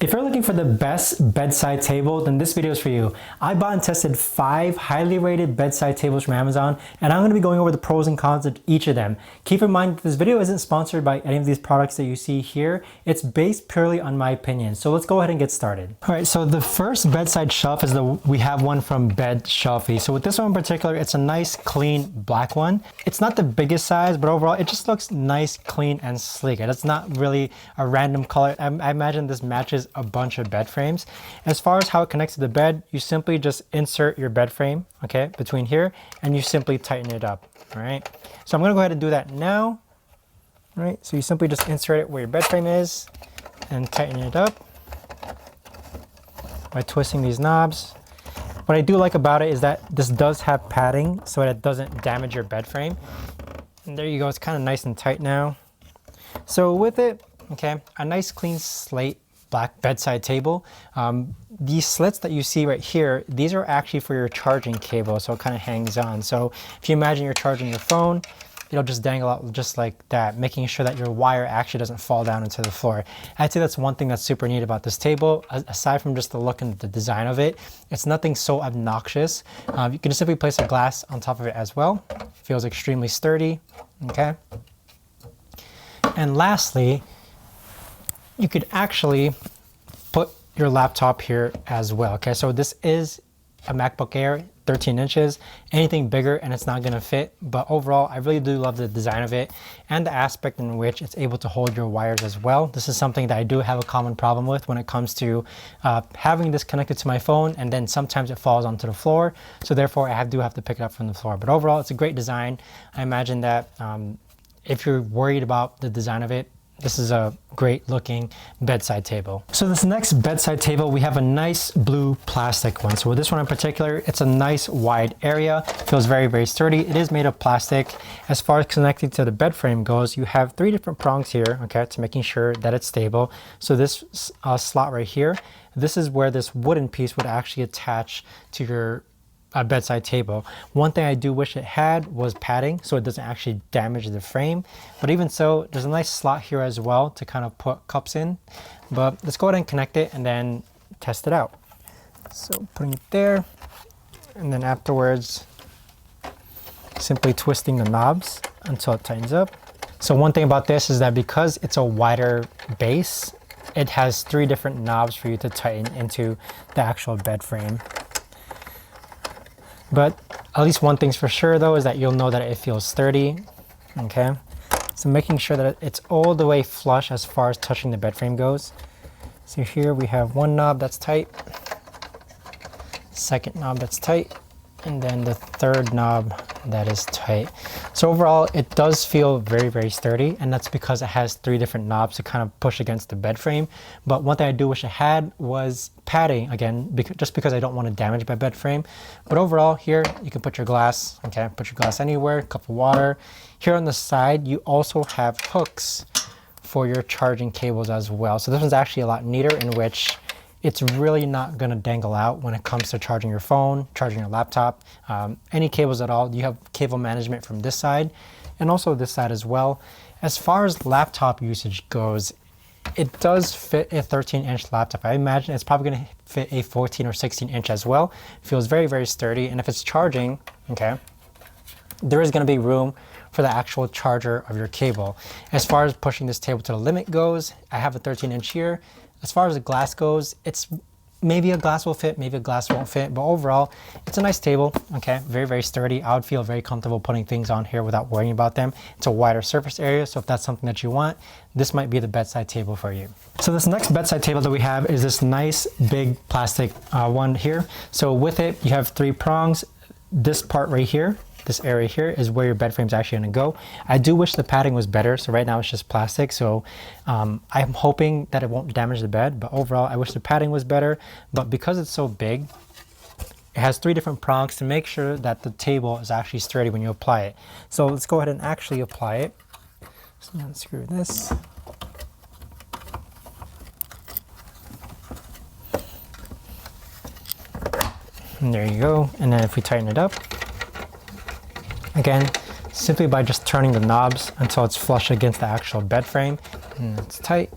If you're looking for the best bedside table, then this video is for you. I bought and tested 5 highly rated bedside tables from Amazon, and I'm going to be going over the pros and cons of each of them. Keep in mind that this video isn't sponsored by any of these products that you see here. It's based purely on my opinion. So let's go ahead and get started. All right, so the first bedside shelf is we have one from Bed Shelfie. So with this one in particular, it's a nice, clean black one. It's not the biggest size, but overall, it just looks nice, clean, and sleek. It's not really a random color. I imagine this matches a bunch of bed frames. As far as how it connects to the bed, you simply just insert your bed frame, okay, between here, and you simply tighten it up. All right, so I'm gonna go ahead and do that now. All right, so you simply just insert it where your bed frame is and tighten it up by twisting these knobs. What I do like about it is that this does have padding so that it doesn't damage your bed frame. And there you go, it's kind of nice and tight now. So with it, okay, a nice clean slate black bedside table. These slits that you see right here, these are actually for your charging cable, so it kind of hangs on. So if you imagine you're charging your phone, it'll just dangle out just like that, making sure that your wire actually doesn't fall down into the floor. I'd say that's one thing that's super neat about this table. Aside from just the look and the design of it, it's nothing so obnoxious. You can simply place a glass on top of it as well. It feels extremely sturdy, okay? And lastly, you could actually put your laptop here as well, okay? So this is a MacBook Air, 13 inches, anything bigger and it's not gonna fit, but overall, I really do love the design of it and the aspect in which it's able to hold your wires as well. This is something that I do have a common problem with when it comes to having this connected to my phone, and then sometimes it falls onto the floor, so therefore I do have to pick it up from the floor. But overall, it's a great design. I imagine that if you're worried about the design of it, this is a great looking bedside table. So this next bedside table, we have a nice blue plastic one. So with this one in particular, it's a nice wide area. Feels very, very sturdy. It is made of plastic. As far as connecting to the bed frame goes, you have 3 different prongs here, okay, to making sure that it's stable. So this slot right here, this is where this wooden piece would actually attach to your bedside table. One thing I do wish it had was padding so it doesn't actually damage the frame, but even so, there's a nice slot here as well to kind of put cups in. But let's go ahead and connect it and then test it out. So putting it there, and then afterwards simply twisting the knobs until it tightens up. So one thing about this is that because it's a wider base, it has 3 different knobs for you to tighten into the actual bed frame. But at least one thing's for sure though is that you'll know that it feels sturdy, okay? So making sure that it's all the way flush as far as touching the bed frame goes. So here we have one knob that's tight, second knob that's tight, and then the third knob that is tight. So overall, it does feel very, very sturdy, and that's because it has 3 different knobs to kind of push against the bed frame. But one thing I do wish it had was padding, again, just because I don't want to damage my bed frame. But overall, here you can put your glass, okay, put your glass anywhere, cup of water. Here on the side, you also have hooks for your charging cables as well. So this one's actually a lot neater, in which it's really not going to dangle out when it comes to charging your phone, charging your laptop, any cables at all. You have cable management from this side and also this side as well. As far as laptop usage goes, it does fit a 13-inch laptop. I imagine it's probably going to fit a 14 or 16-inch as well. It feels very, very sturdy. And if it's charging, okay, there is going to be room for the actual charger of your cable. As far as pushing this table to the limit goes, I have a 13-inch here. As far as the glass goes, it's maybe a glass will fit, maybe a glass won't fit, but overall, it's a nice table, okay? Very, very sturdy. I would feel very comfortable putting things on here without worrying about them. It's a wider surface area, so if that's something that you want, this might be the bedside table for you. So this next bedside table that we have is this nice big plastic one here. So with it, you have 3 prongs. This part right here, this area here is where your bed frame's actually gonna go. I do wish the padding was better, so right now it's just plastic, so I'm hoping that it won't damage the bed, but overall I wish the padding was better. But because it's so big, it has 3 different prongs to make sure that the table is actually sturdy when you apply it. So let's go ahead and actually apply it. So unscrew this. And there you go, and then if we tighten it up, again, simply by just turning the knobs until it's flush against the actual bed frame, and it's tight,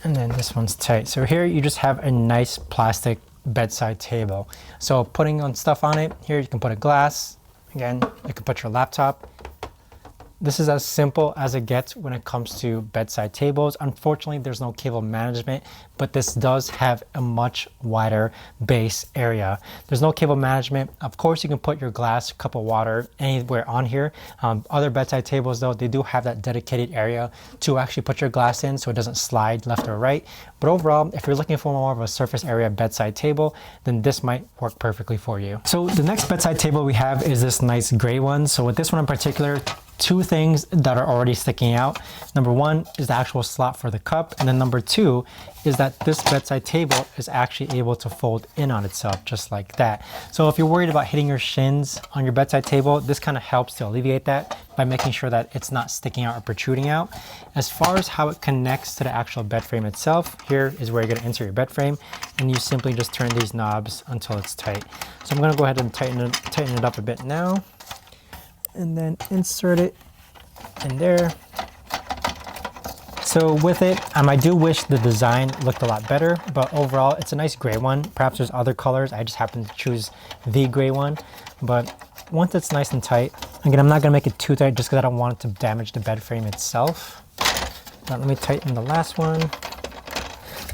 and then this one's tight. So here you just have a nice plastic bedside table. So putting on stuff on it, here you can put a glass. Again, you can put your laptop. This is as simple as it gets when it comes to bedside tables. Unfortunately, there's no cable management, but this does have a much wider base area. There's no cable management. Of course, you can put your glass, cup of water, anywhere on here. Other bedside tables, though, they do have that dedicated area to actually put your glass in so it doesn't slide left or right. But overall, if you're looking for more of a surface area bedside table, then this might work perfectly for you. So the next bedside table we have is this nice gray one. So with this one in particular, two things that are already sticking out. Number one is the actual slot for the cup. And then number two is that this bedside table is actually able to fold in on itself just like that. So if you're worried about hitting your shins on your bedside table, this kind of helps to alleviate that by making sure that it's not sticking out or protruding out. As far as how it connects to the actual bed frame itself, here is where you're going to insert your bed frame, and you simply just turn these knobs until it's tight. So I'm going to go ahead and tighten it up a bit now, and then insert it in there. So with it, I do wish the design looked a lot better, but overall it's a nice gray one. Perhaps there's other colors. I just happen to choose the gray one. But once it's nice and tight, again, I'm not gonna make it too tight just because I don't want it to damage the bed frame itself. Now let me tighten the last one.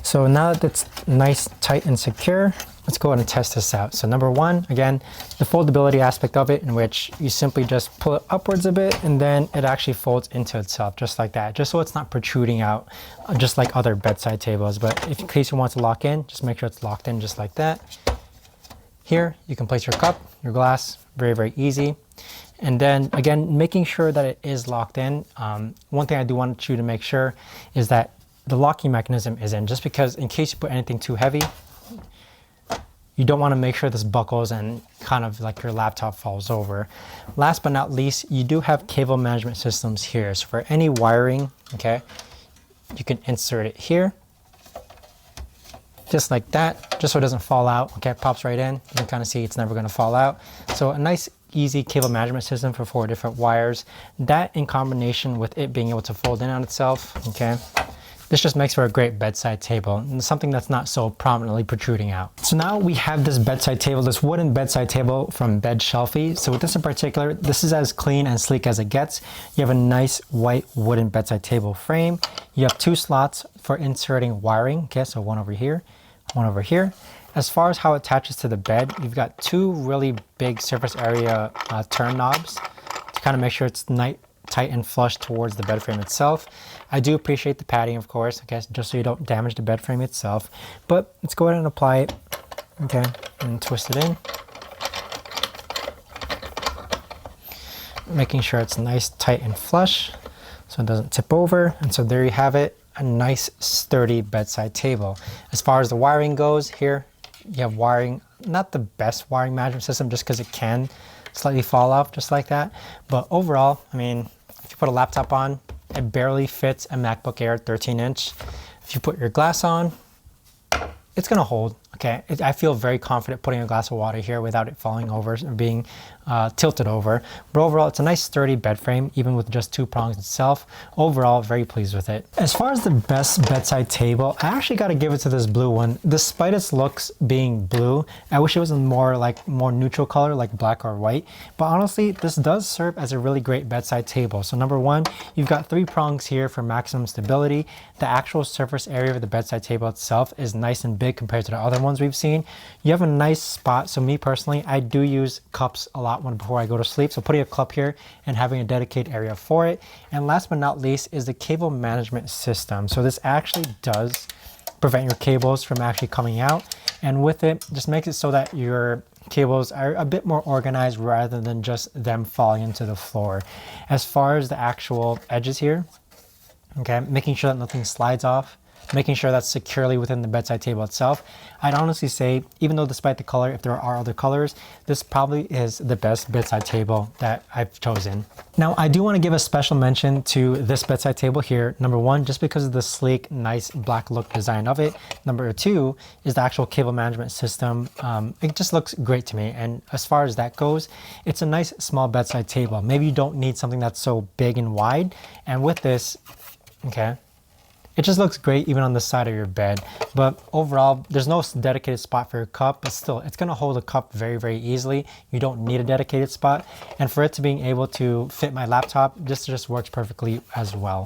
So now that it's nice, tight, and secure, let's go ahead and test this out. So number one, again, the foldability aspect of it, in which you simply just pull it upwards a bit and then it actually folds into itself just like that, just so it's not protruding out just like other bedside tables. But if in case you want to lock in, just make sure it's locked in just like that. Here, you can place your cup, your glass, very, very easy. And then again, making sure that it is locked in. One thing I do want you to make sure is that the locking mechanism is in, just because in case you put anything too heavy, you don't want to make sure this buckles and kind of like your laptop falls over. Last but not least, you do have cable management systems here. So for any wiring, okay, you can insert it here, just like that, just so it doesn't fall out. Okay, it pops right in. You can kind of see it's never going to fall out. So a nice, easy cable management system for 4 different wires. That in combination with it being able to fold in on itself, okay, this just makes for a great bedside table and something that's not so prominently protruding out. So now we have this bedside table, this wooden bedside table from Bed Shelfie. So with this in particular, this is as clean and sleek as it gets. You have a nice white wooden bedside table frame. You have 2 slots for inserting wiring. Okay, so one over here, one over here. As far as how it attaches to the bed, you've got 2 really big surface area turn knobs to kind of make sure it's tight and flush towards the bed frame itself. I do appreciate the padding, of course, okay, just so you don't damage the bed frame itself. But let's go ahead and apply it, okay, and twist it in. Making sure it's nice, tight, and flush so it doesn't tip over. And so there you have it, a nice, sturdy bedside table. As far as the wiring goes, here you have wiring, not the best wiring management system just because it can slightly fall off just like that. But overall, I mean, if you put a laptop on, it barely fits a MacBook Air 13-inch. If you put your glass on, it's gonna hold, okay? I feel very confident putting a glass of water here without it falling over or being tilted over. But overall, it's a nice sturdy bed frame, even with just 2 prongs itself. Overall, very pleased with it. As far as the best bedside table, I actually gotta give it to this blue one. Despite its looks being blue, I wish it was a more neutral color, like black or white. But honestly, this does serve as a really great bedside table. So number one, you've got 3 prongs here for maximum stability. The actual surface area of the bedside table itself is nice and big compared to the other ones we've seen. You have a nice spot. So me personally, I do use cups a lot before I go to sleep. So putting a cup here and having a dedicated area for it. And last but not least is the cable management system. So this actually does prevent your cables from actually coming out. And with it, just makes it so that your cables are a bit more organized rather than just them falling into the floor. As far as the actual edges here, okay, making sure that nothing slides off, making sure that's securely within the bedside table itself. I'd honestly say, even though despite the color, if there are other colors, this probably is the best bedside table that I've chosen. Now, I do want to give a special mention to this bedside table here. Number one, just because of the sleek, nice black look design of it. Number two is the actual cable management system. It just looks great to me. And as far as that goes, it's a nice small bedside table. Maybe you don't need something that's so big and wide. And with this, okay, It just looks great even on the side of your bed. But overall, there's no dedicated spot for your cup, but still, it's gonna hold a cup very, very easily. You don't need a dedicated spot. And for it to being able to fit my laptop, this just works perfectly as well.